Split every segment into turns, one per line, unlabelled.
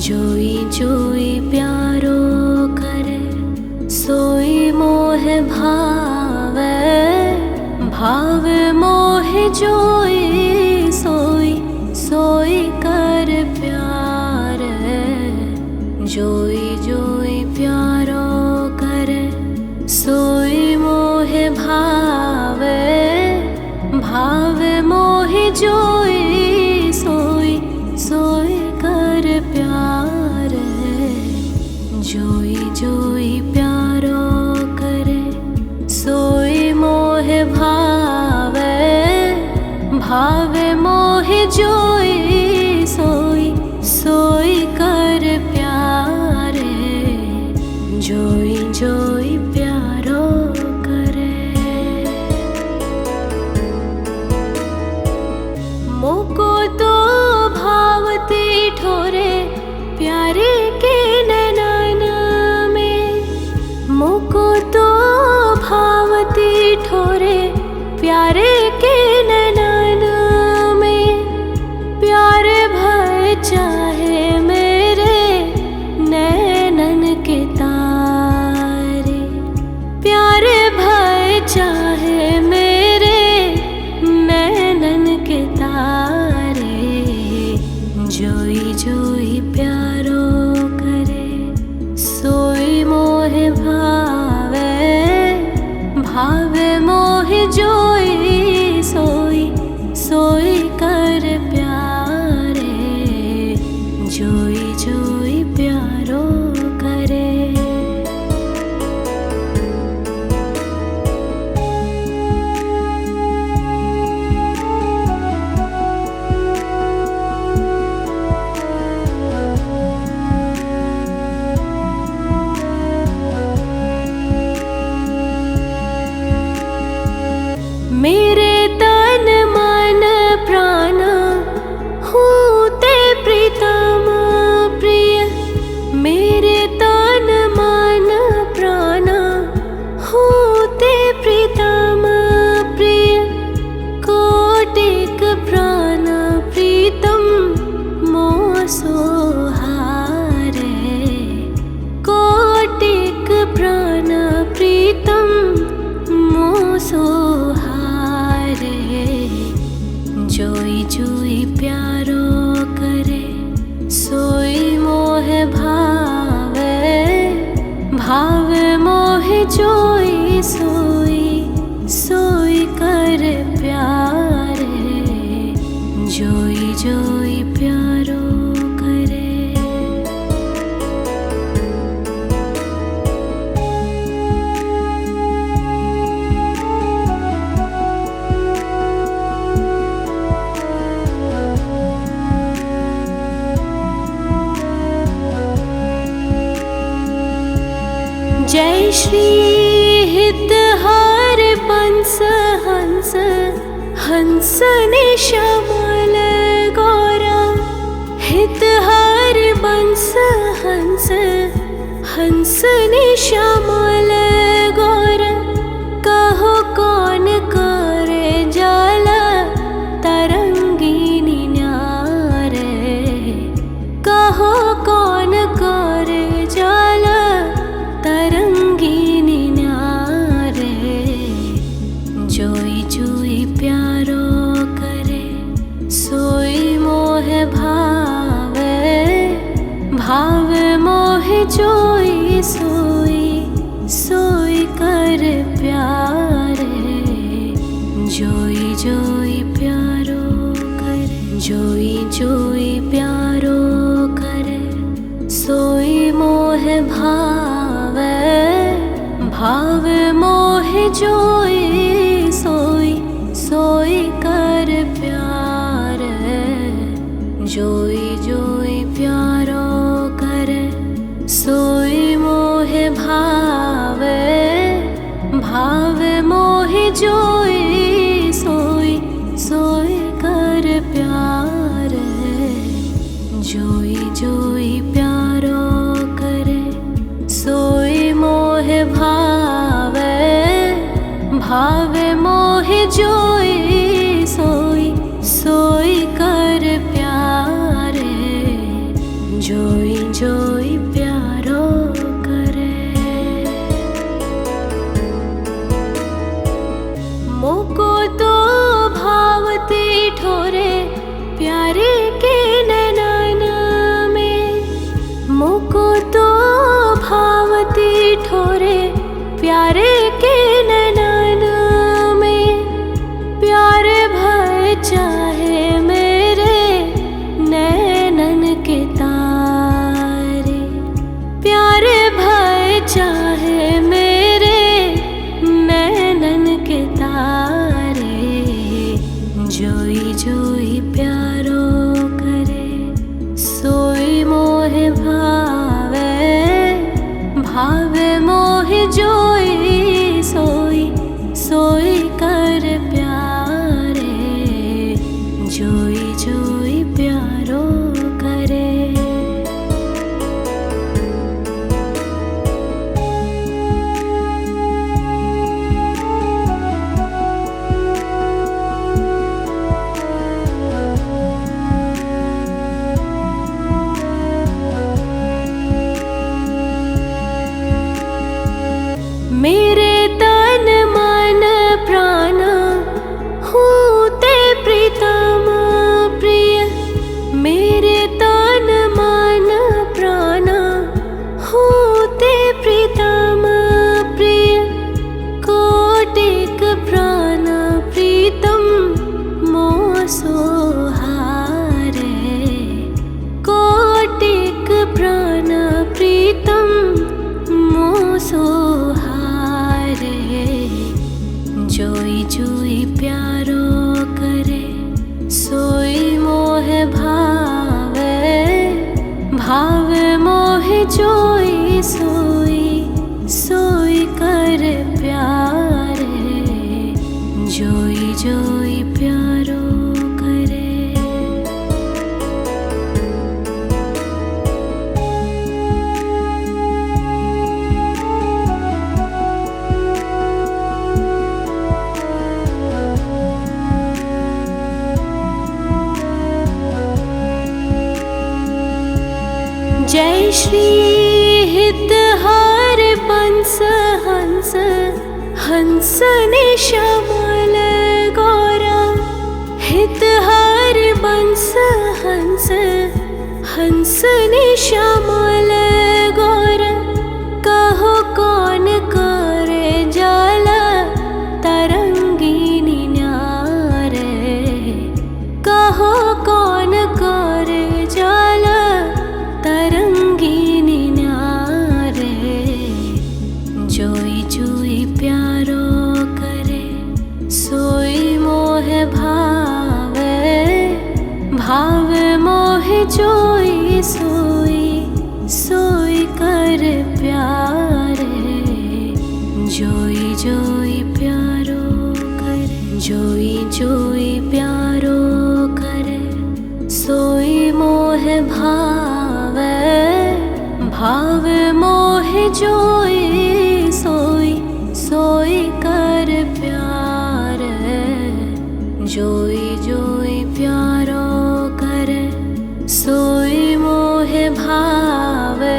जोई जोई प्यारो करे सोई मोह भावे, भावे मोह जोई सोई सोई कर प्यार। जोई जोई प्यारो करे सोई मोह भावे, भावे मोह जोई सोई सोई कर प्यार। जोई जोई प्यारो करे सोई मोह भावे, भावे मोह जोई सोई सोई कर प्यार। जोई जोई प्यारो करे मोको तो भावती ठोरे प्यारे के नैनन में। मोको तो भावती ठोरे प्यारे के नैनन में। प्यार भर चाहे मेरे नैनन के तारे, प्यार भर चाहे मेरे नैनन के तारे। जोई जोई प्यारो करे सोई मोह भावे, भावे मोह जोई सोई सोई कर प्यारे। जोई जोई प्यारो करे मेरे तन मन प्राण होते प्रीतम प्रिय। मेरे तन मन प्राण होते प्रीतम प्रिय। कोटिक प्राण प्रीतम मोह सोहारे। कोटिक प्राण प्रीतम मोह सोहारे। जोई जोई प्यारो करे सोई मोह भावे, भावे मोह जोई सोई सोई कर प्यारे। जोई जोई प्यारो करे जय श्री हितहार पंस हंस, हंस ने श्यामल गौरा। हितहार पंस हंस, हंस ने श्यामल गौरा। कहो कौन करे जाला तरंगिनी न्यारे। कहो कौन करे जाला तरंगिनी न्यारे। जोई जोई प्यारो करे सोई मोह भावे, भावे मोह जोई सोई सोई कर प्यारे। जोई जोई प्यारो करे जोई जोई प्यारो करे सोई मोह भावे, भावे मोह जोई सोई सोई कर प्यार। जोई जोई प्यारो करे सोई मोह भावे, भावे मोह जोई सोई सोई कर प्यार। जोई जोई प्यारो करे सोई मोह भावे, भावे मोह जोई सोई सोई कर प्यारे। जोई भावे मोहि जोई सोई सोई कर प्यारे, जोई जोई प्यारो करे। मेरे तन मन प्राण होते प्रीतम प्रिय, मेरे तन मन प्राण होते प्रीतम प्रिय, कोटिक प्राण प्रीतम मोह सोहारे, कोटिक प्राण प्रीतम मोह सोहारे। जोई जोई प्यारो करे सोई मोह भावे, भावे मोह जोई सोई सोई कर प्यारे, जोई जोई प्यारो करे। जय श्री हितहार पंस हंस, हंस ने श्यामल गौरा, हितहार पंस हंस, हंस ने श्यामल गौरा। कहो कौन करे जाला तरंगिनी न्यारे, कहो कौन करे जाला तरंगिनी न्यारे। जोई जोई प्यारो करे सोई मोह भावे, भावे मोह जोई सोई सोई कर प्यारे, जोई जोई प्यारो करे, जोई जोई प्यारो करे सोई मोह भावे, भावे मोह जोई सोई सोई कर प्यारे, जोई जोई प्यारो करे सोई मोह भावे,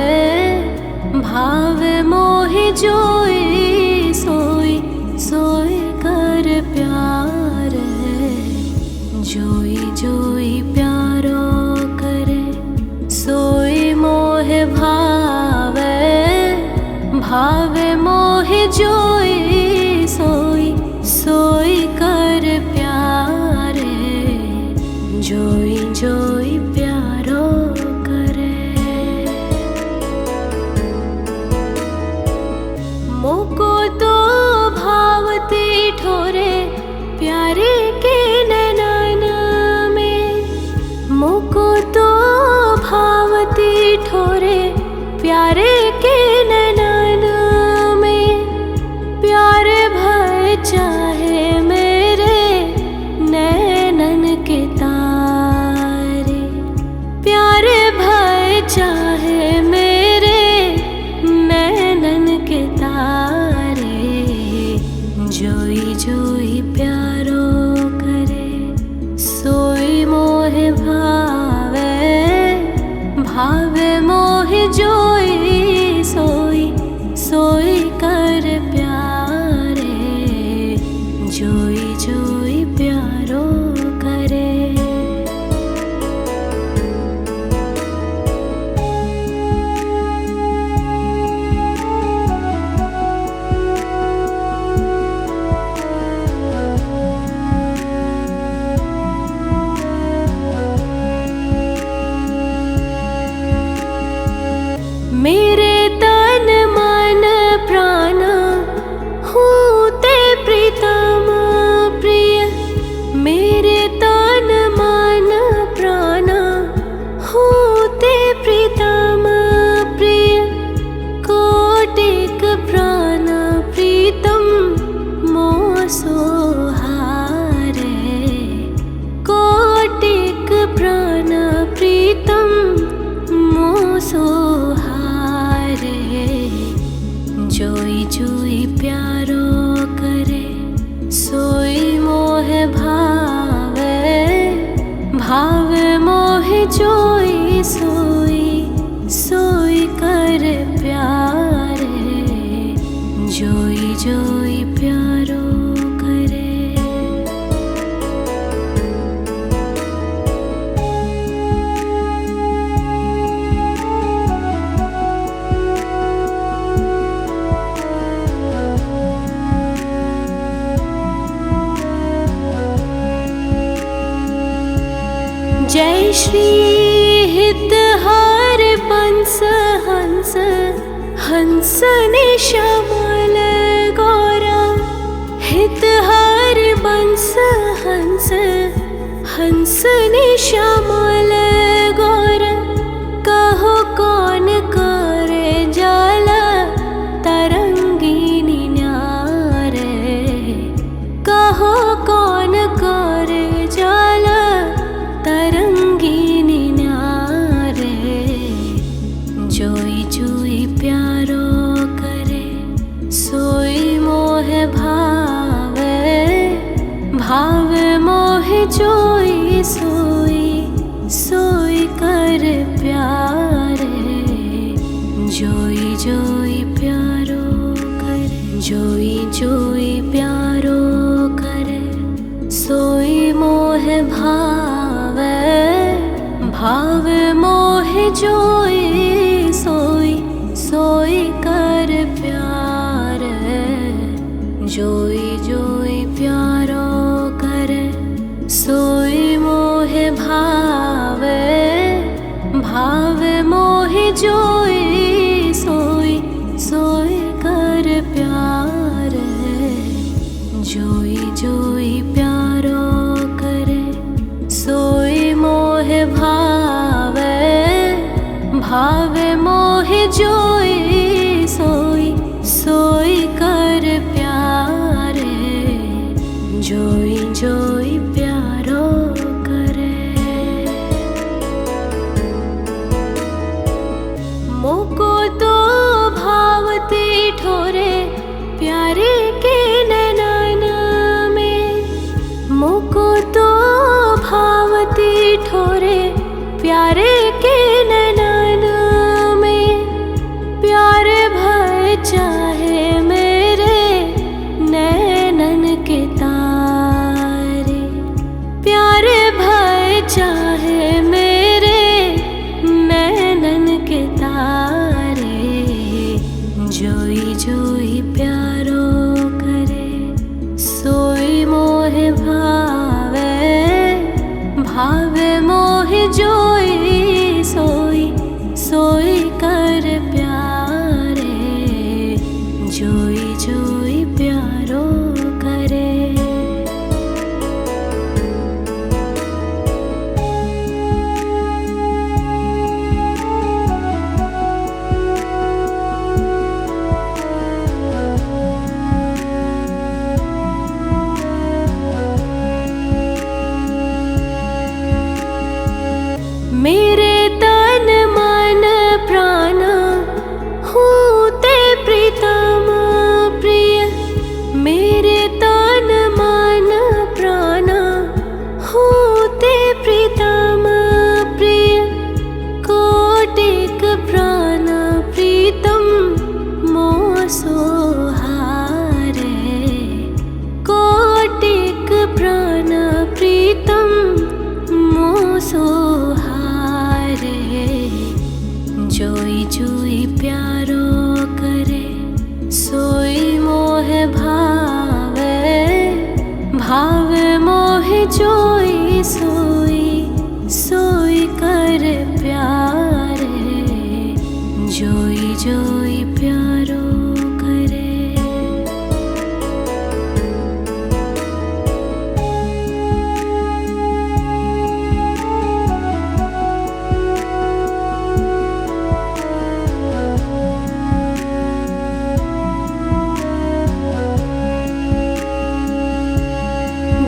भावे मोह जोई सोई सोई कर प्यारे, जोई जोई प्यारो करे सोई मोह भावे, भावे मोह जोई सोई सोई कर प्यारे, जोई जोई प्यारो करे। मोको तो भावती ठोरे प्यारे के नैनन में, मोको तो भावती ठोरे प्यारे के नैनन में। प्यारे भय चाहे मेरे नैनन के तारे, प्यारे भय चाहे मेरे नैनन के तारे। जोई जोई प्यारो करे सोई मोह भावे, भावे मोह जोई सोई सोई कर प्यारे, जोई जोई प्यारो करे। मेरे तन मन प्राण होते प्रीतम प्रिय, मेरे तन मन प्राण होते प्रीतम प्रिय। कोट श्री हितहार पंस हंस हंस ने श्यामल गौरा। हितहार बंस हंस हंस ने श्यामल गौरा। कहो कौन करे जाला तरंगिनी न्यारे। कहो कौन करे जाला तरंगिनी न्यारे। जोई जोई प्यारो करे सोई मोह भावे। भावे मोह जोई सोई सोई कर प्यारे। जोई जोई प्यारो करे जोई जोई प्यारो करे सोई मोह भावे। भावे मोह जोई सोई सोई कर प्यारे। जोई जोई प्यारो करे सोई मोह भावे। भावे मोह जोई सोई सोई कर प्यारे। जोई जोई प्यारो करे सोई मोह भावे। भावे मोह जोई सोई सोई कर प्यारे। जोई जोई प्यारो करे। मोको तो भावती ठोरे प्यारे के नैनन में। मोको तो भावती ठोरे प्यारे के नैनन में। प्यारे भय चाहे मेरे नैनन के तारे। प्यारे भय चाहे मेरे नैनन के तारे। जोई जोई प्यारो करे सोई मोह भावे। भावे मोह जोई सोई सोई कर प्यारे। जोई जोई प्यारो करे। मेरे तन मन प्राण होते प्रीतम प्रिय। मेरे तन मन प्राण होते प्रीतम प्रिय। कोटिक प्राण प्रीतम मोह सोहारे। कोटिक प्राण प्रीतम मोह सोहारे। जोई जोई प्यारो करे सोई मोह भावे। भावे मोह जोई सोई सोई कर प्यारे। जोई जोई प्यारो करे।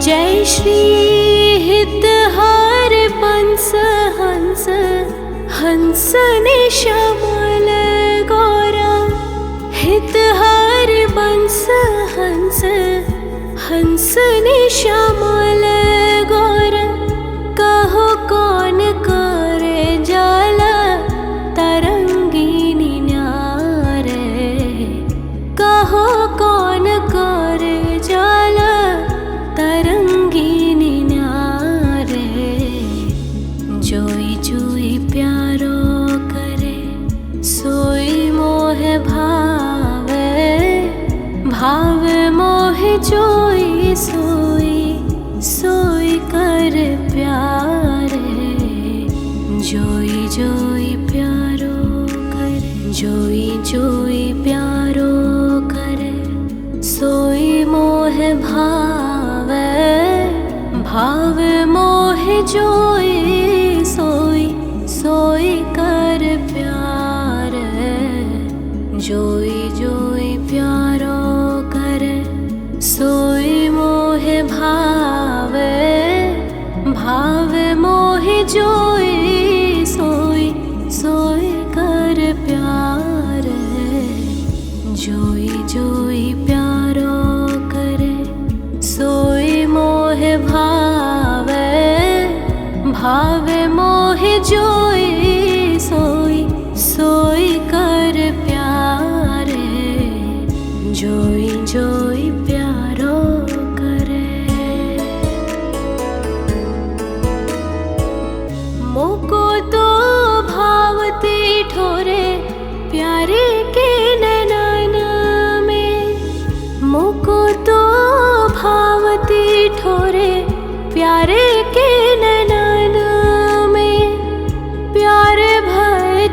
जय श्री हितहार पंस हंस हंस ने श्यामल गौरा। हितहार बंस हंस हंस ने श्यामल गौरा। कहो कौन करे जाला तरंगिनी न्यारे। कहो कौन करे जाला तरंगिनी न्यारे। जोई जोई प्यारो करे सोई मोह भावे। भावे मोह जोई सोई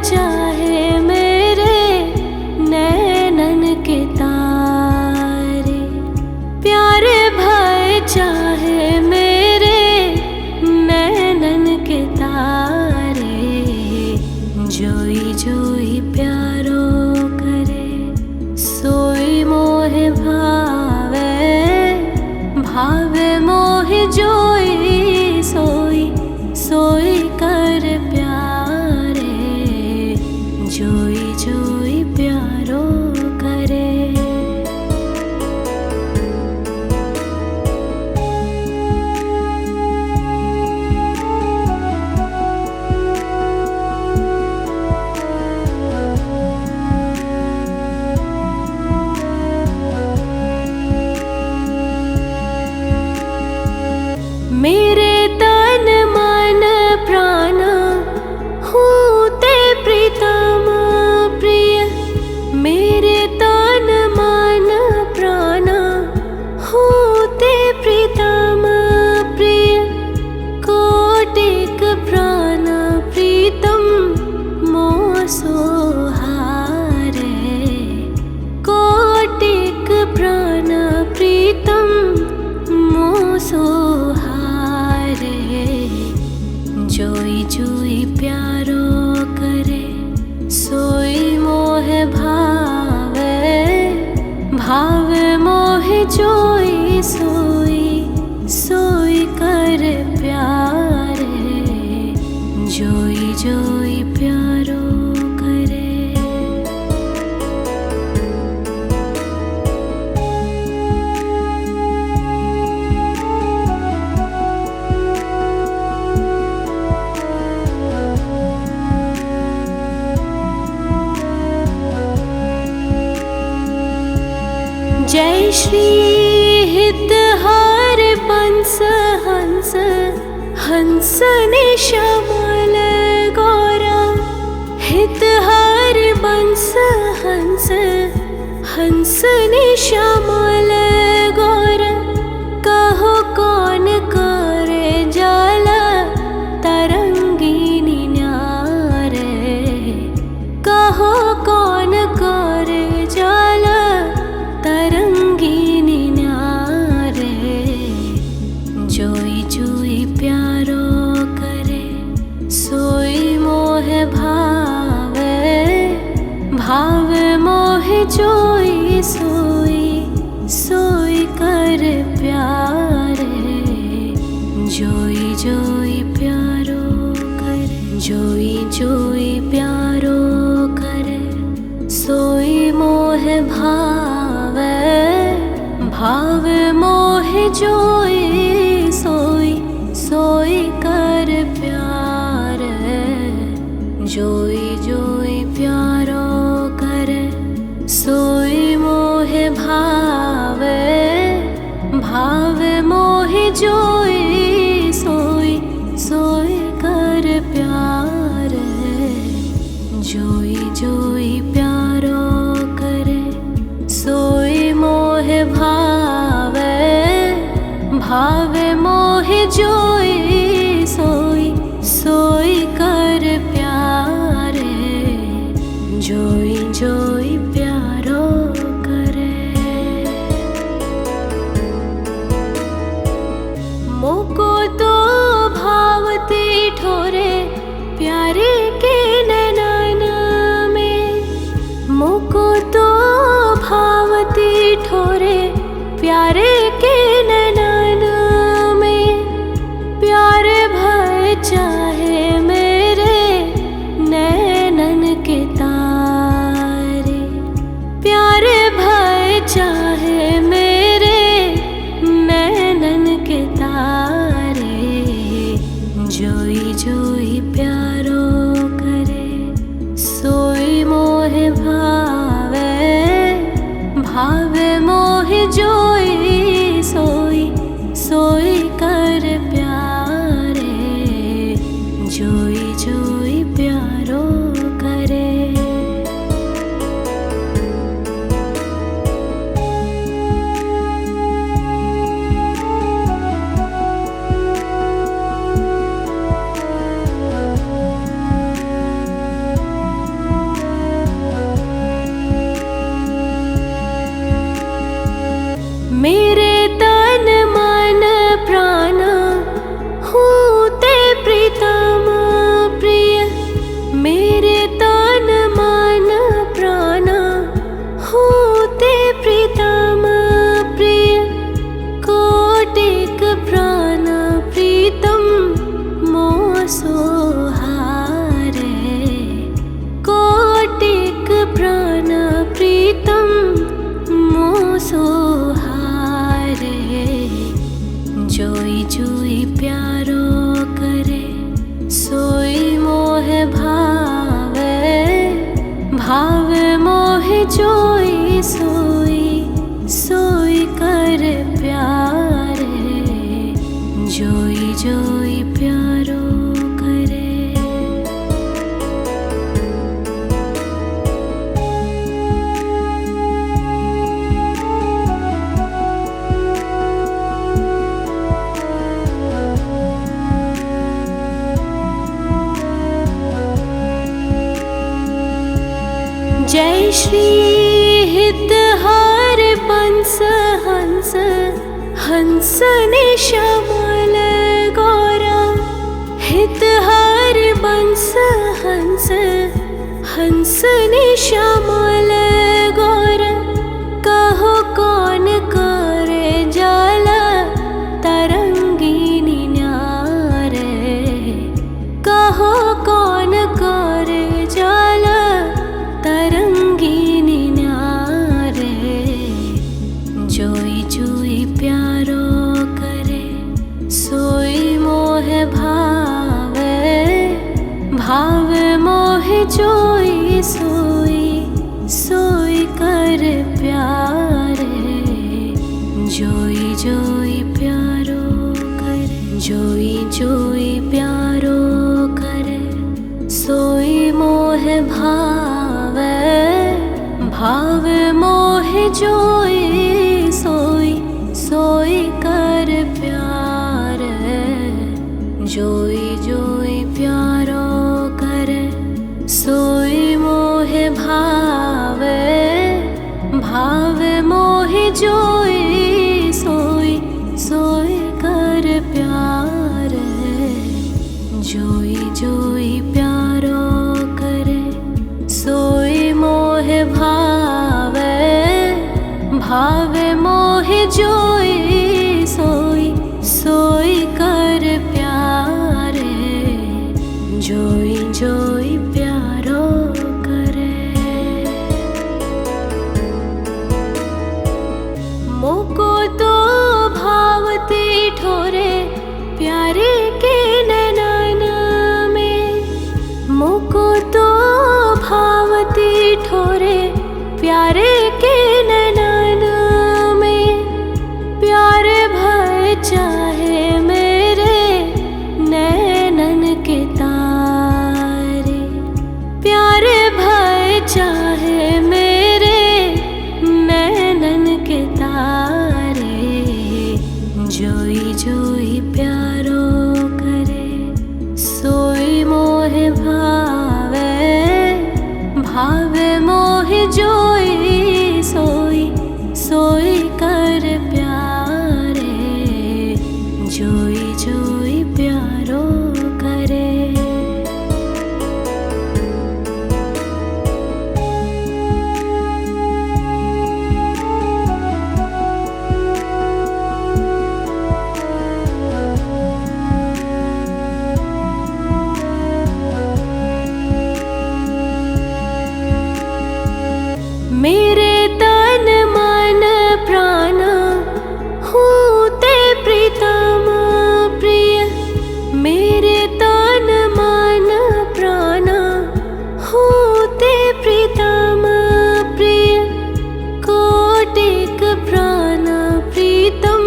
चाहे मेरे नैनन के तारे, प्यार भय चाहे मेरे नैनन के तारे। जोई जोई प्यारो करे सोई मोहे भावे, भावे मोहे जोई सोई सोई कर प्यारे। जोई जोई प्यारो करे। मेरे तन मन प्राण होते प्रीतम प्रिय, मेरे तन मन प्राण होते प्रीतम प्रिय। कोटिक प्राण प्रीतम मोह सोहारे, कोटिक प्राण प्रीतम मोह सोहारे। जोई जोई प्यारो करे सोई मोहे भावे, भावे मोहे जोई सोई सोई कर प्यारे। जोई जोई प्यारो करे। जय श्री हितहार पंस हंस, हंस ने श्यामल गौरा। हितहार पंस हंस, हंस ने श्यामल गौरा। कहो कौन करे जाला तरंगिनी न्यारे, कहो कौन करे जाला तरंगिनी न्यारे। जोई जोई प्यारो करे सोई मोहे भावे, भावे मोहे जोई सोई सोई कर प्यारे। जोई जोई प्यारो करे, जोई जोई प्यारो करे सोई मोहे भावे, भावे मोहे जोई सोई सोई कर प्यारे। जोई जोई प्यारो करे सोई मोहे भावे, भावे मोहे जोई सोई सोई कर प्यारे। जोई जोई प्यारो करे सोई मोहे भावे, भावे मोहे जोई सोई सोई कर प्यारे। जोई जोई प्यारो करे। मोको तो भावती ठोरे प्यारे के नैनन जोई सोई सोई कर प्यारे, जोई जोई प्यारो करे। जय श्री हितहार पंस हंस, हंस ने श्यामल गौरा। हितहार बंस हंस, हंस ने श्यामल गौरा। कहो कौन करे जाला तरंगिनी न्यारे, कहो कौन करे जाला तरंगिनी न्यारे। जोई जोई प्यारो करे, सोई मोह भावे। भावे मोह जोई सोई सोई कर प्यारे, जोई जोई प्यारो करे। जोई जोई प्यारो करे, सोई मोह भावे। भावे मोह जोई सोई सोई कर प्यारे, जोई जोई प्यारो करे। सोई मोह भावे। भावे मोह जोई सोई सोई कर प्यारे, जोई जोई प्यारो करे। सोई मोह भावे। भावे मोह जोई सोई सोई कर प्यारे, जोई जोई प्यारो करे। मोको तो भावती ठोरे प्यारे के नैनन में। मोको तो भावती ठोरे प्यारे के नैनन में। प्यारे भय चाहे मेरे नैनन के तारे। प्यारे भय चाहे मेरे नैनन के तारे, जोई जोई प्यारो करे। सोई मोह भावे। भावे मोह जोई सोई सोई कर प्यारे, जोई जोई प्यारो करे। मेरे तन मन प्राण होते प्रीतम प्रिय। मेरे तन मन प्राण होते प्रीतम प्रिय। कोटिक प्राण प्रीतम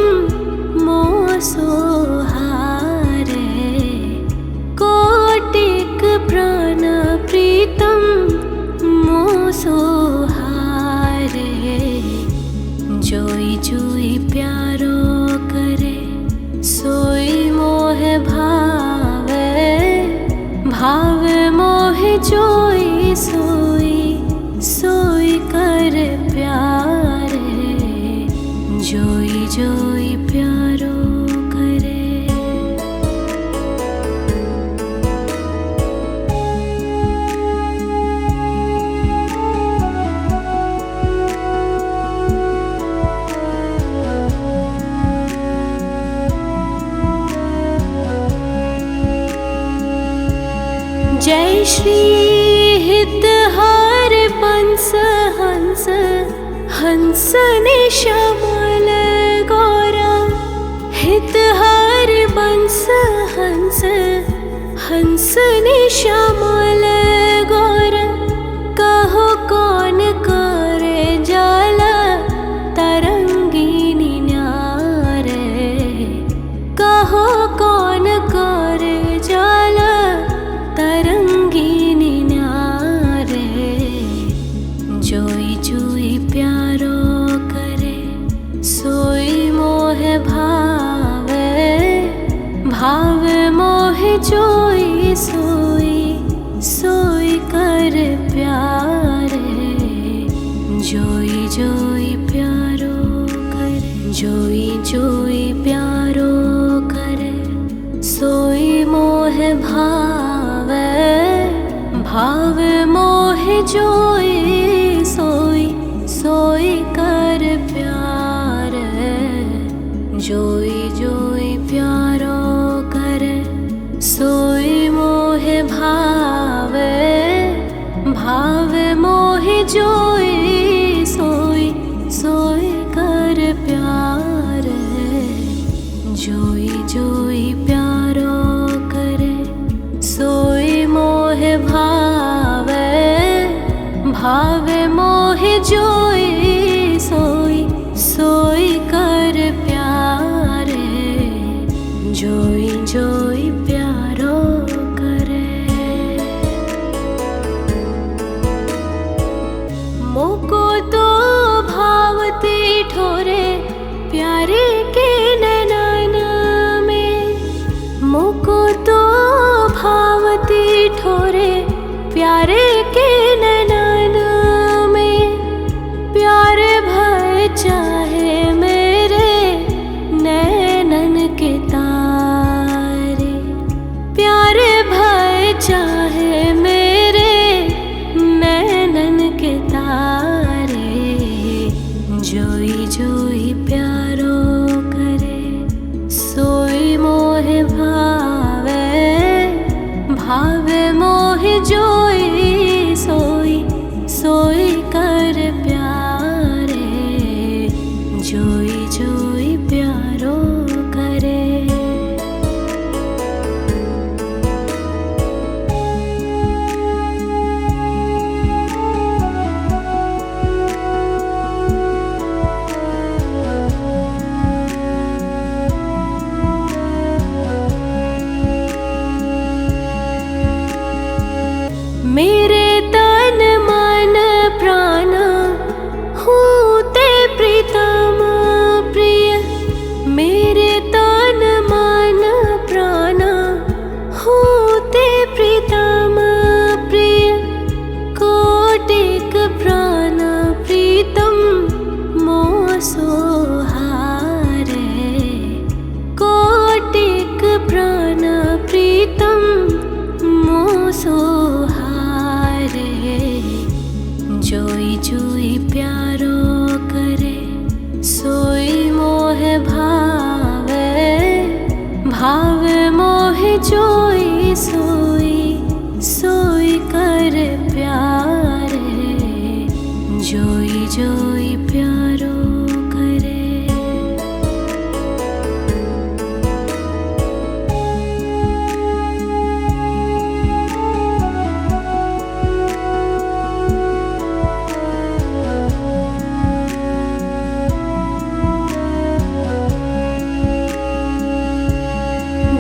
मोह सोहारे। कोटिक प्राण प्रीतम मोह सोहारे, जोई जोई प्यारो करे। सोई मोह भावे। भावे मोह जोई सोई सोई कर प्यारे, जोई जोई प्यारो करे। जय श्री हितहार पंस हंस, हंस ने श्यामल गौरा। हितहार बंस हंस, हंस ने श्यामल गौरा। कहो कौन कर कर प्यारे, जोई जोई प्यारो करे, जोई जोई प्यारो करे, सोई मोह भावे, भावे मोह जोई, सोई सोई कर प्यारे, जोई जोई प्यारो करे, सोई मोह भावे, भावे मोह जोई, सोई सोई कर प्यारे, जोई जोई प्यारो करे, सोई मोह भावे, भावे मोह जोई, सोई सोई कर प्यारे, जोई जोई प्यारो करे। मोको तो भावती ठोरे प्यारे के नैनन में, मोको तो भावती ठोरे प्यारे के नैनन में, प्यारे भय चाहे मेरे नैनन के तारे, प्यारे भय चाहे मेरे नैनन के तारे, जोई जोई प्यारो करे, सोई मोह भावे, भावे मोह जोई, सोई सोई कर प्यारे, जोई जोई प्यारो करे। मेरे तन मन प्राण होते प्रीतम प्रिय, मेरे तन मन प्राण होते प्रीतम प्रिय, कोटिक प्राण प्रीतम मोह सोहारे, कोटिक प्राण प्रीतम मोह सोहारे, जोई जोई प्यारो करे, सोई मोह भावे, भावे मोह जोई, सोई सोई कर प्यारे, जोई जोई प्यारो करे।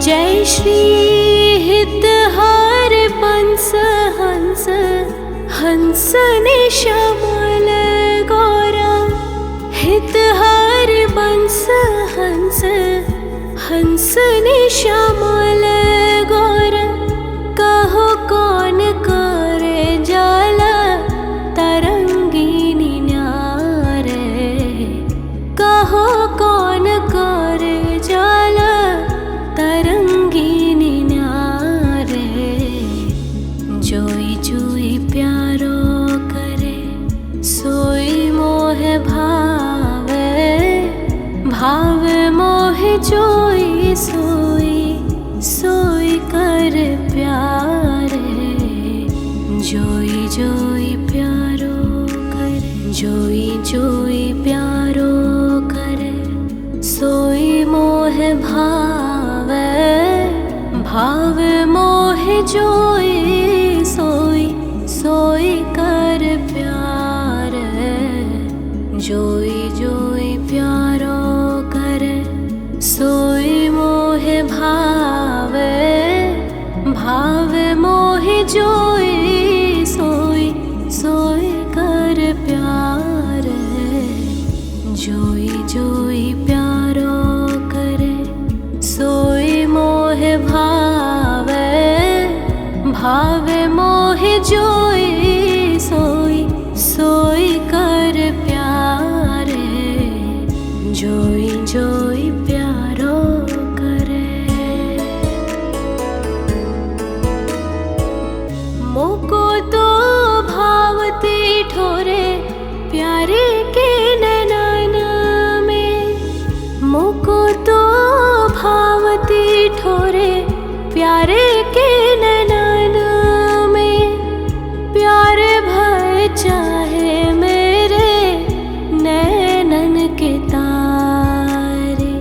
जय श्री हितहार पंस हंस, हंस ने श्यामल गौरा, हितहार बंस हंस, हंस ने श्यामल गौरा, कहो कौन करे जाला तरंगिनी न्यारे, कहो कौन करे जाला तरंगिनी न्यारे, जोई जोई प्यारो करे, सोई मोह भावे, भावे मोह जोई, सोई सोई कर प्यारे, जोई जोई प्यारो करे, जोई जोई प्यारो करे, सोई मोह भावे, भावे मोह जोई, सोई सोई कर प्यारे, जोई जोई प्यारो करे, सोई मोह भावे, भावे मोह जोई, सोई सोई कर प्यारे, जोई जोई प्यारो करे, सोई मोह भावे, चाहे मेरे नैनन के तारे,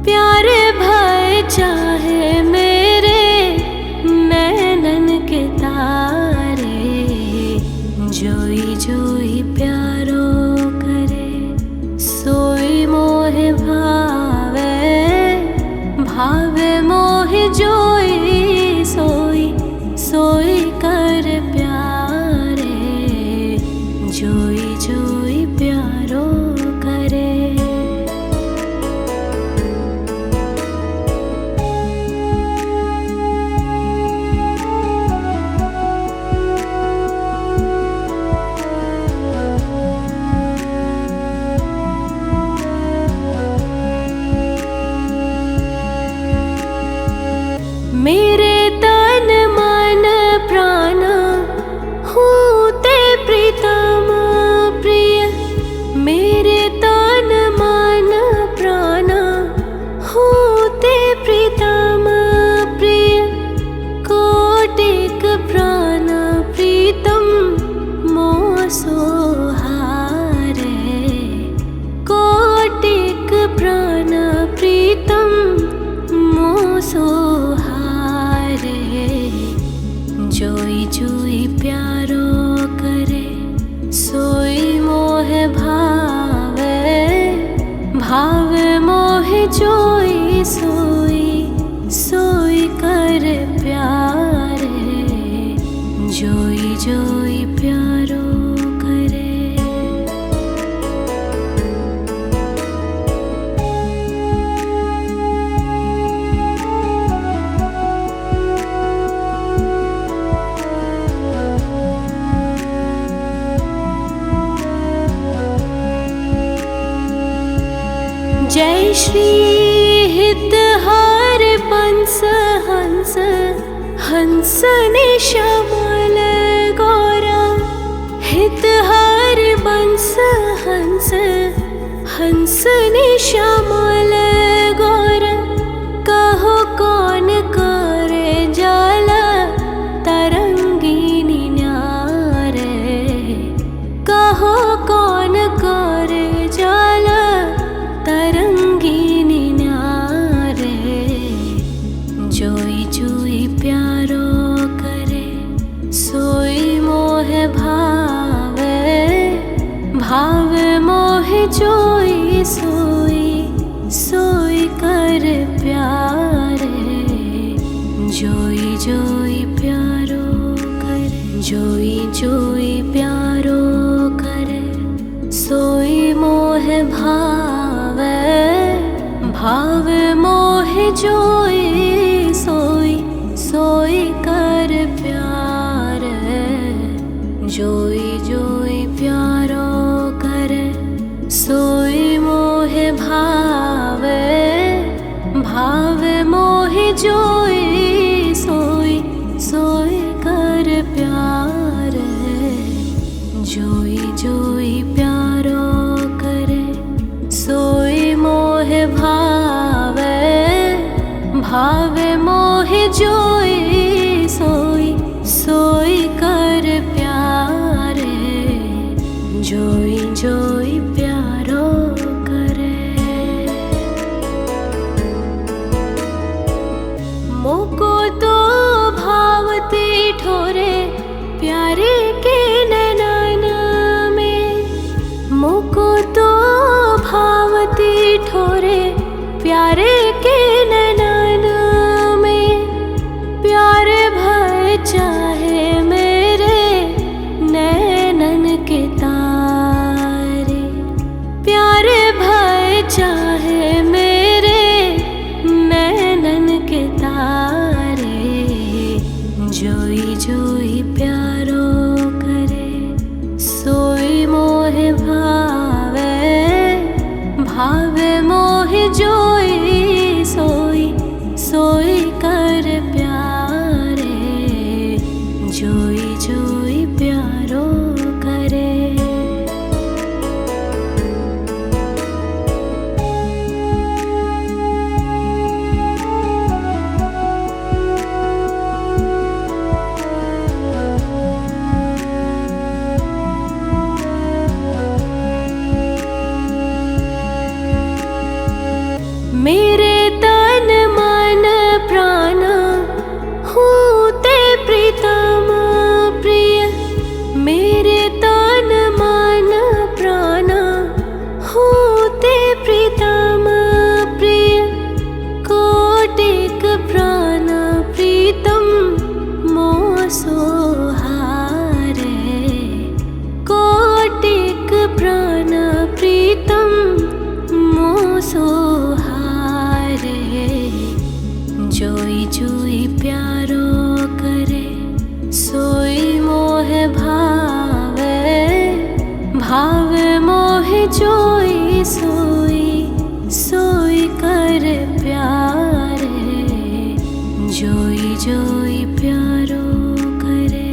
प्यार भर चाहे मेरे नैनन के तारे। जोई जोई प्यारो करे सोई मोहे भावे, भावे मोहे जोई सोई सोई कर प्यारे। जोई जोई प्यारो करे। मेरे तन मन प्राण होते प्रीतम प्रिय, मेरे तन मन प्राण होते प्रीतम प्रिय। कोटिक प्राण प्रीतम मोह सोहारे, कोटिक प्राण प्रीतम मोह सोहारे। जोई जोई प्यारो करे सोई मोहे भावे, भावे मोहे जोई सोई सोई कर प्यारे। जोई जोई प्यारो करे। जय श्री हितहार पंस हंस, हंस ने श्यामल गौरा। हितहार पंस हंस, हंस ने श्यामल गौरा। कहो कौन करे जाला तरंगिनी न्यारे, कहो कौन करे जाला तरंगिनी न्यारे। जोई जोई प्यारो करे सोई मोहे भावे, भावे मोहे जोई सोई सोई कर प्यारे। जोई जोई प्यारो करे, जोई जोई प्यारो करे सोई मोहे भावे, भावे मोहे जोई सोई सोई कर प्यारे। जोई जोई प्यारो करे सोई मोहे भावे, भावे मोहे जोई सोई सोई कर प्यारे। जोई जोई प्यारो करे सोई मोहे भावे, भावे मोहे जोई सोई सोई कर प्यारे। जोई जोई प्यारो करे। मोको तो भावती ठोरे प्यारे के नैनन में, मोको तो भावती ठोरे प्यारे के नैनन में। प्यार भर चाहे मेरे नैनन के तारे, जोई सोई सोई कर प्यारे, जोई जोई प्यारो करे।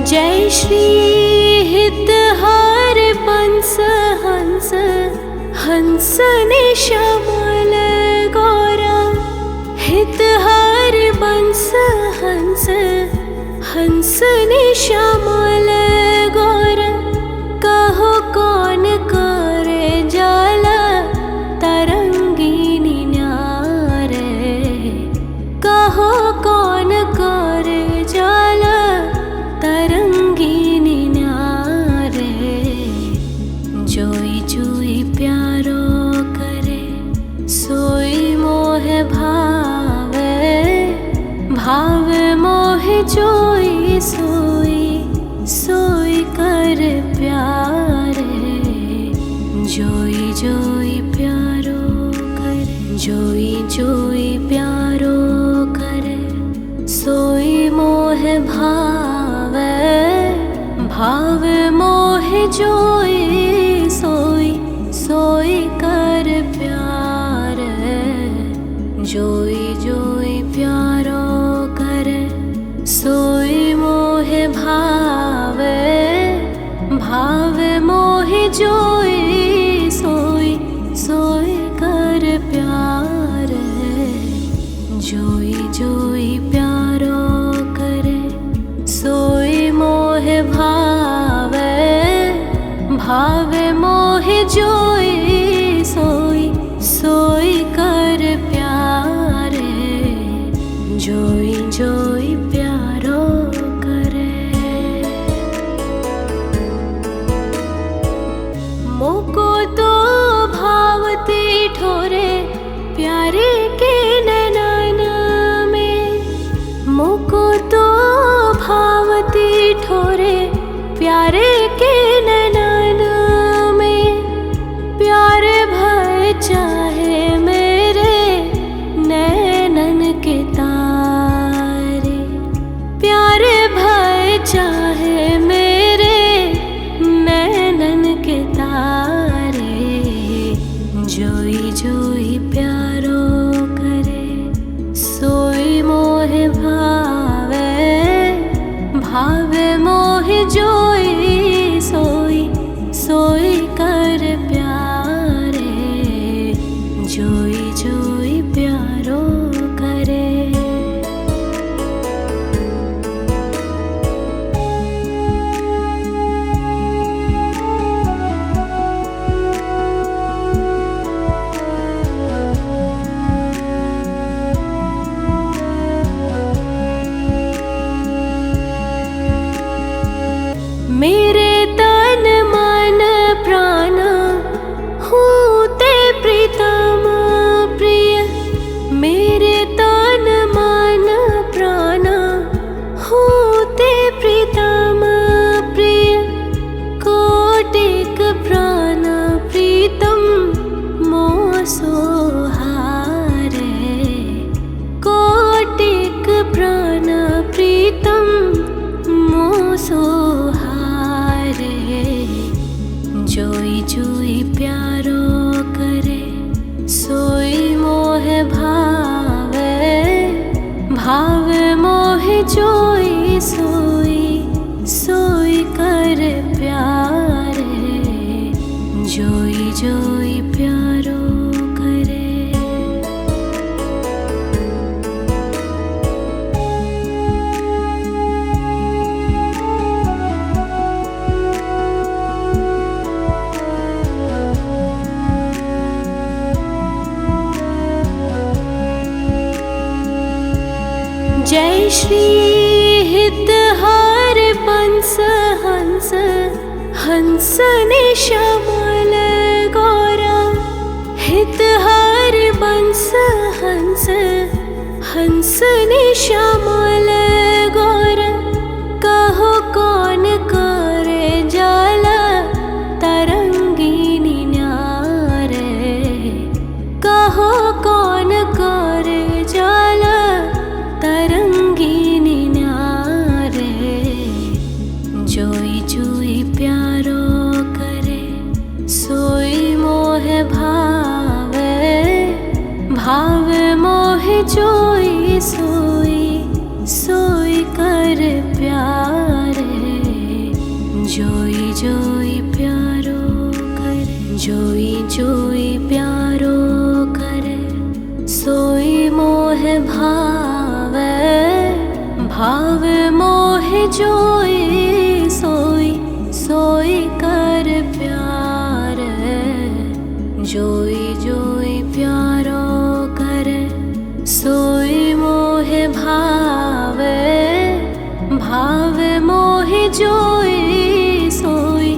जय श्री हितहार पंस हंस, हंस ने श्यामल गौरा। हितहार बंस हंस, हंस ने श्यामल गौरा। कहो कौन करे जाला तरंगिनी न्यारे, कहो कौन करे जाला तरंगिनी न्यारे। जोई जोई प्यारो करे, सोई मोह भावे, भावे मोह जोई सोई सोई कर प्यारे। जोई जोई प्यारो करे, जोई जोई प्यारो करे। सोई मोह भावे, भावे मोह जोई सोई सोई कर प्यारे। जोई जोई प्यारो करे, सोई मोह भावे, भावे मोह जोई सोई सोई कर प्यारे। जोई जोई प्यारो करे, सोई मोह भावे, भावे मोह जोई सोई सोई कर प्यारे। जोई जोई प्यारो करे। मोको तो भावती ठोरे प्यारे के नैनन में। मोको तो भावती ठोरे प्यारे के नैनन में। प्यारे भय चाहे मेरे नैनन के तारे, प्यारे भय चाहे मेरे नैनन के तारे। जोई जोई प्यारो करे, सोई मोह भावे, भावे मोह जोई सोई सोई कर प्यारे। जोई जोई प्यारो करे। मेरे तन मन प्राण होते प्रीतम प्रिय। मेरे तन मन प्राण होते प्रीतम प्रिय। कोटिक प्राण प्रीतम मोह सोहारे। कोटिक प्राण प्रीतम मोह सोहारे। जोई जोई प्यारो करे, सोई मोह भावे, भावे मोह जोई सोई सोई कर प्यारे। जोई जोई प्यारो करे। जय श्री हितहार पंस हंस, हंस ने श्यामल गौरा। हितहार बंस हंस, हंस ने श्यामल गौरा। कहो कौन कर जोई सोई सोई कर प्यार जोई जोई प्यारो करे सोई मोहे भावे भावे मोहे जोई सोई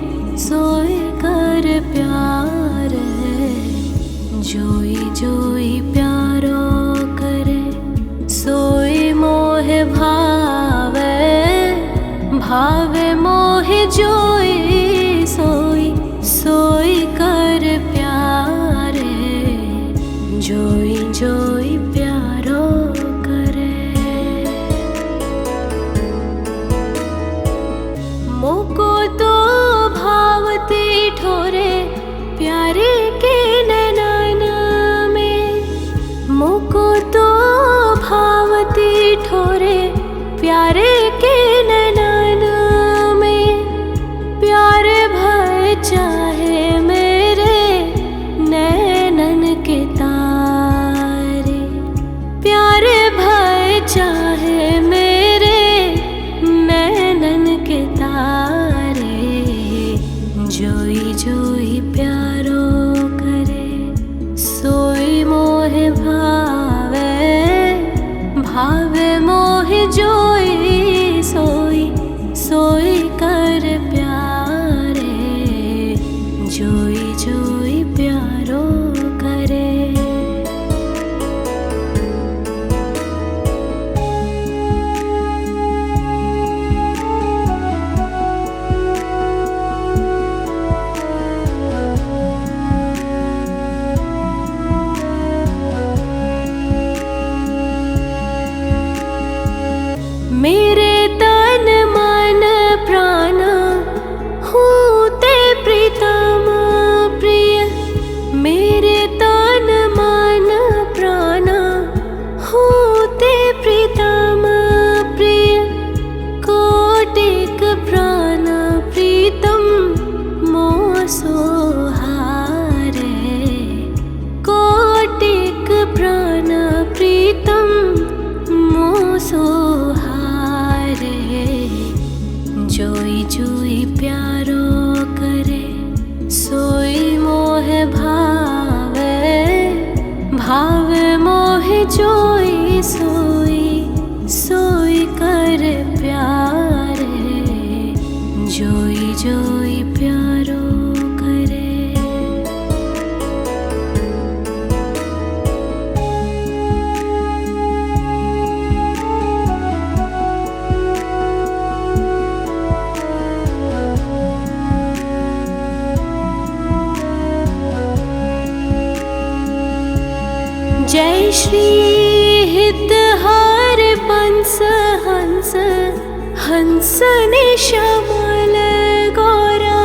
सोई कर प्यार जोई जोई प्यारो करे सोई मोहे भावे भावे मोहे जोई सोई सोई कर प्यार जोई जोई प्यारो करे मोको तो भावती ठोरे प्यारे के नैनन में मोको तो भावती ठोरे प्यारे के नैनन में प्यार भर चाहे मेरे नैनन के तारे प्यार भर चाहे मेरे नैनन के तारे जोई जोई प्यारो करे सोई मोहे भावे भावे मोहे जोई सोई सोई कर प्यारे जोई जोई प्यारो करे मेरे तन मन प्राण होते प्रीतम प्रिय मेरे तन मन प्राण होते प्रीतम प्रिय कोटिक प्राण प्रीतम मोह सोहारे कोटिक प्राण प्रीतम मोह सोहारे जोई जोई प्यारो करे सोई मोहे भावे भावे मोहे जोई सोई सोई कर प्यारे जोई जोई प्यारो करे जय श्री हितहार पंस हंस हंस ने श्यामल गौरा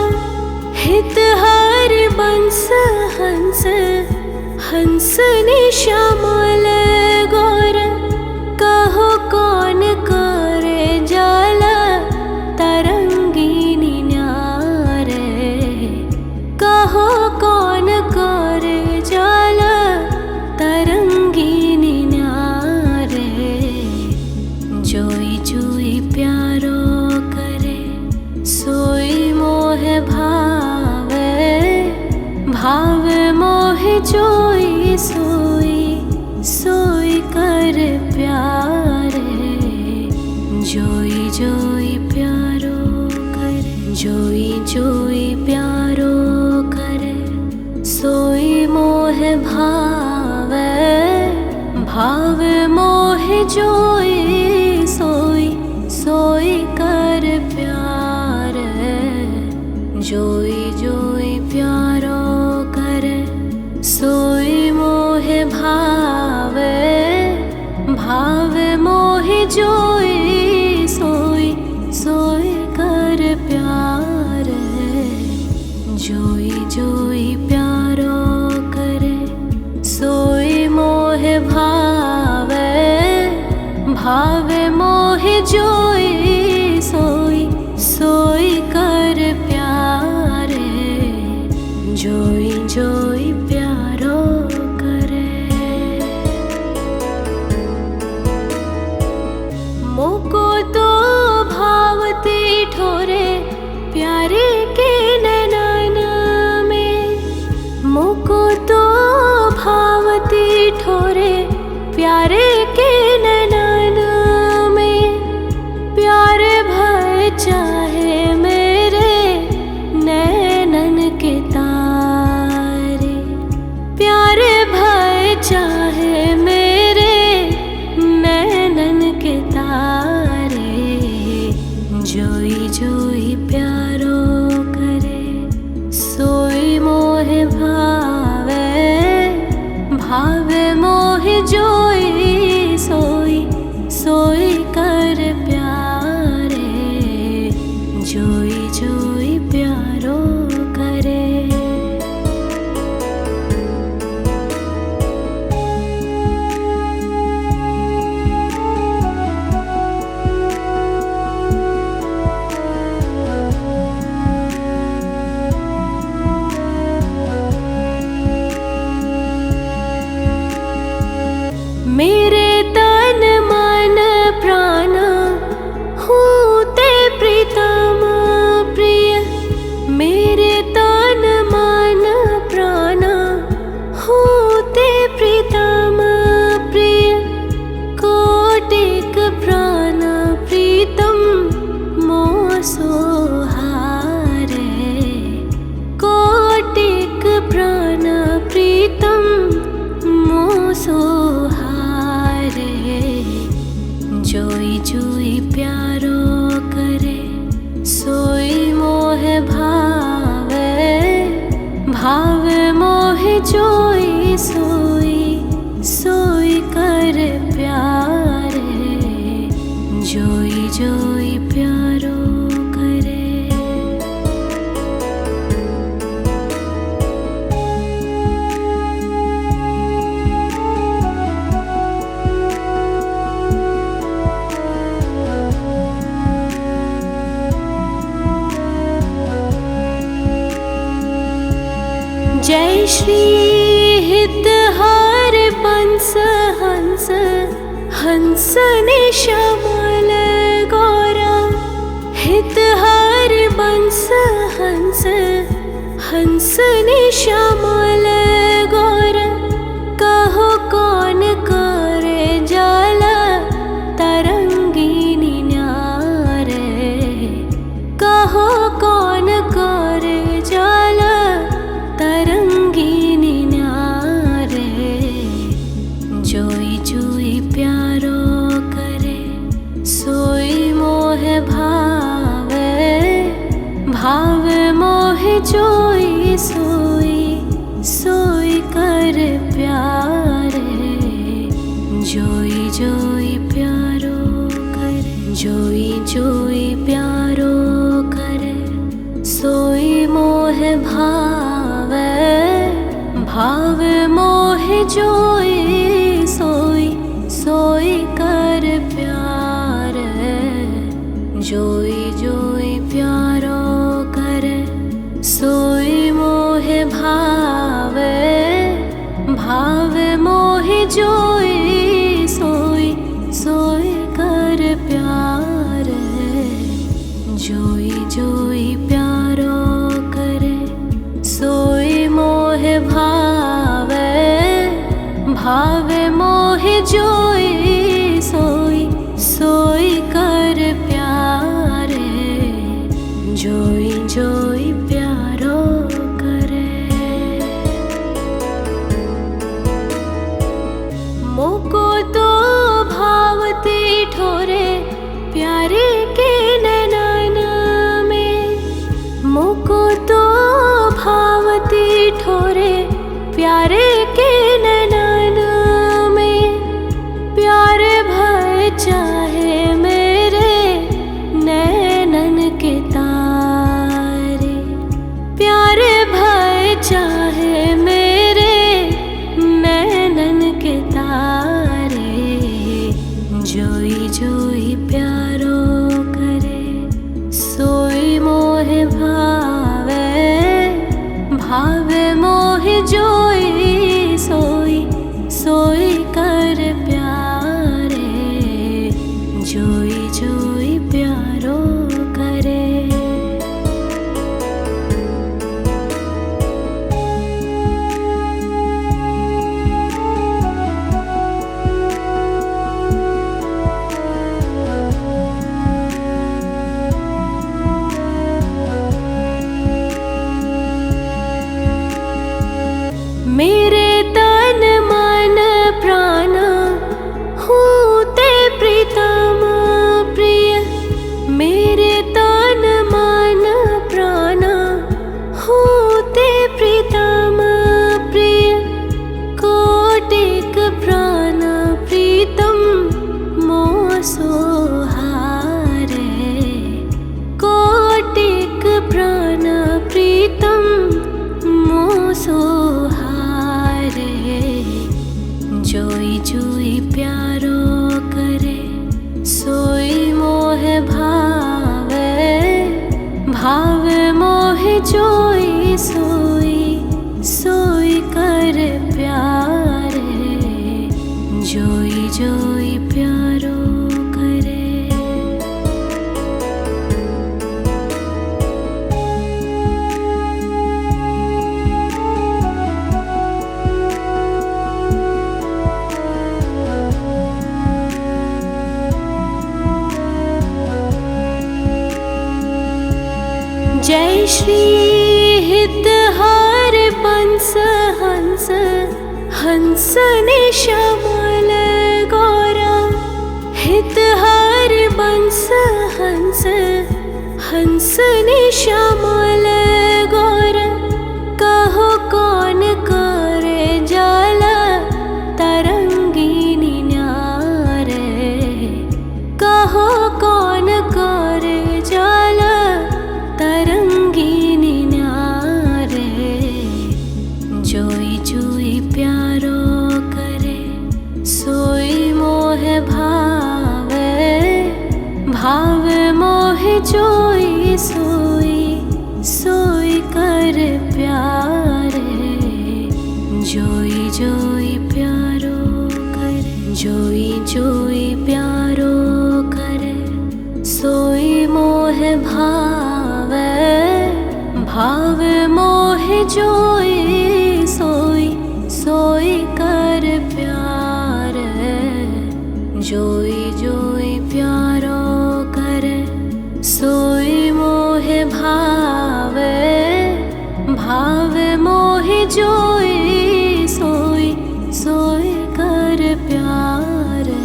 हितहार बंस हंस हंस ने श्यामल गौरा कहो कौन करे जाला तरंगिनी न्यारे कहो कौन करे जाला तरंगिनी न्यारे जोई जोई प्यारो करे सोई मोहे भावे भावे मोहे जोई सोई सोई कर प्यारे जोई जोई प्यारो करे जोई जोई प्यारो करे सोई मोहे भावे भावे मोहे जोई सोई सोई कर प्यार जोई जोई प्यारो करे सोई मोहे भावे भावे मोहे जोई सोई सोई कर प्यार जोई जोई प्यारो करे सोई मोहे भावे भावे मोहे जोई सोई सोई कर प्यारे जोई जोई प्यारो करे मोको तो भाव प्यारे के नैनन में मोको तो भावती ठोरे। प्यारे के नैनन में प्यारे भय चाहे मेरे नैनन के तारे। प्यारे भय चाहे मेरे नैनन के तारे। जोई जोई प्यारो करे सोई मोहे भावे। भावे मोहे जोई सोई सोई कर प्यारे। जोई जोई प्यारो करे। मेरे तन मन प्राण होते प्रीतम प्रिय। मेरे तन मन प्राण होते प्रीतम प्रिय। कोटिक प्राण प्रीतम मोह सोहारे। कोटिक प्राण प्रीतम मोह सोहारे। जोई जोई प्यारो करे सोई मोहे भावे। भावे मोहे जोई सोई सोई कर प्यारे। जोई जोई प्यारो करे। जय श्री हित हर पंस हंस। हंस ने श्यामल गौरा। हित हर बंस हंस। हंस ने श्यामल गौरा। कहो कौन करे जाला तरंगिनी न्यारे। कहो कौन करे जाला तरंगिनी न्यारे। जोई जोई प्यारो करे सोई मोहे भावे। भावे मोहे जोई सोई सोई कर प्यारे। जोई जोई प्यारो करे। जोई जोई प्यारो करे सोई मोहे भावे। भावे मोहे जोई सोई सोई कर प्यारे। जोई जोई प्यारो करे सोई मोहे भावे। भावे मोहे जोई सोई सोई कर प्यारे। जोई जोई प्यारो करे सोई मोहे भावे। भावे मोहे जोई सोई सोई कर प्यारे। जोई जोई प्यारो करे। मोको तो भावती ठोरे प्यारे के नैनन में। मोको तो भावती ठोरे प्यारे के नैनन में। प्यारे भय चाहे मेरे नैनन के तारे। प्यारे भय चाहे मेरे नैनन के तारे। जोई जोई प्यारो करे सोई मोहे भावे। भावे मोहे जोई सोई सोई कर प्यारे। जोई जोई प्यारो करे। भाव मोहि जोई सोई सोई कर प्यारे, जोई जोई प्यारो करे। जय श्री हितहार पंस हंस, हंस ने श्यामल गौरा। हितहार बंस हंस, हंस ने श्यामल गौरा। कहो कौन करे जाला तरंगिनी न्यारे, कहो कौन करे जाला तरंगिनी न्यारे। जोई जोई प्यारो करे, सोई मोह भावे। भाव मोह जोई सोई सोई कर प्यारे, जोई जोई प्यारो करे। जोई जोई प्यारो करे, सोई मोह भावे। भाव मोह जोई सोई सोई कर प्यारे, जोई जोई प्यारो करे। सोई मोह भावे। भाव मोह जोई सोई सोई कर प्यारे,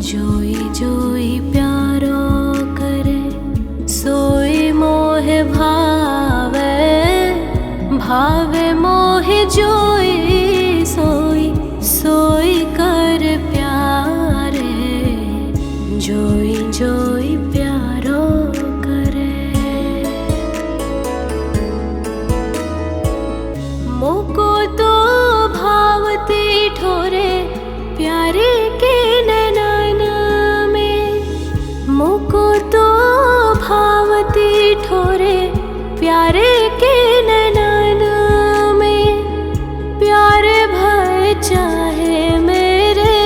जोई जोई प्यारो करे। सोई मोह भावे। भाव मोह जोई सोई सोई कर प्यारे, जोई जोई प्यारो करे। मोको तो भावती ठोरे प्यारे के नैनन में। मोको तो भावती ठोरे प्यारे के नैनन में। प्यार भय चाहे मेरे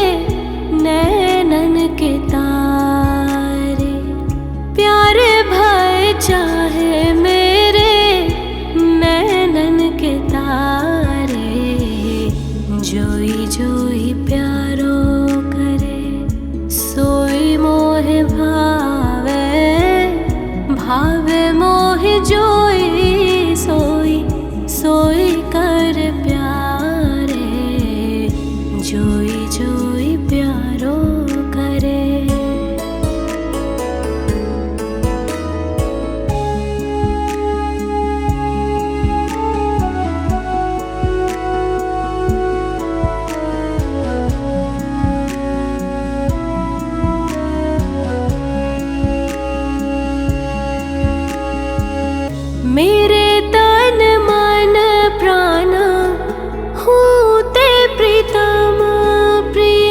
नैनन के तारे। प्यार भय चाहे मेरे नैनन के तारे, जोई जोई प्यारो करे। सोई मोह भावे। भाव मोह जोई सोई सोई कर प्यारे, जोई जोई प्यारो करे। मेरे तन मन प्राण होते प्रीतम प्रिय।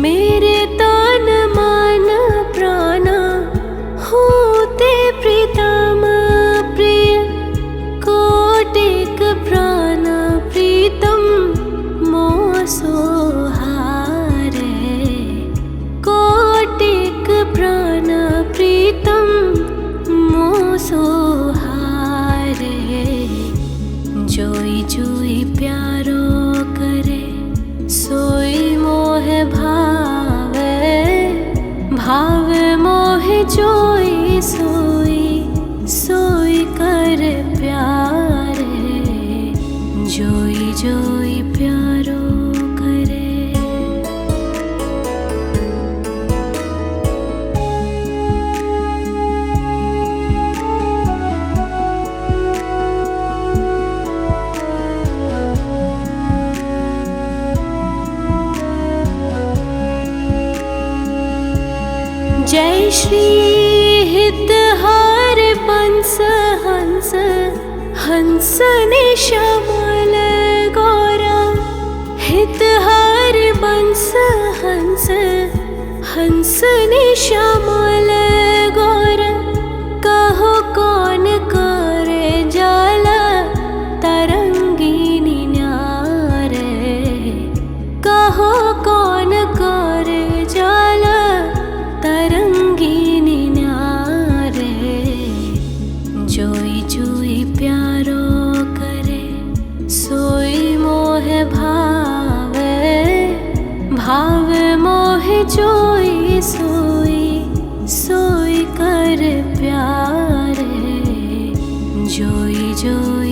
मेरे तन मन प्राण होते प्रीतम प्रिय। कोटिक प्राण प्रीतम मोह सोहारे। कोटिक प्राण प्रीतम मोह सोहारे, जोई जोई प्यारो करे। सोई मोह भावे। भाव मोह जोई सोई सोई कर प्यारे, जोई जोई प्यारो करे। जय श्री हितहार पंस हंस, हंस ने श्यामल गौरा। हितहार बंस हंस, हंस ने श्यामल गौरा। कहो प्यारे जोई जोई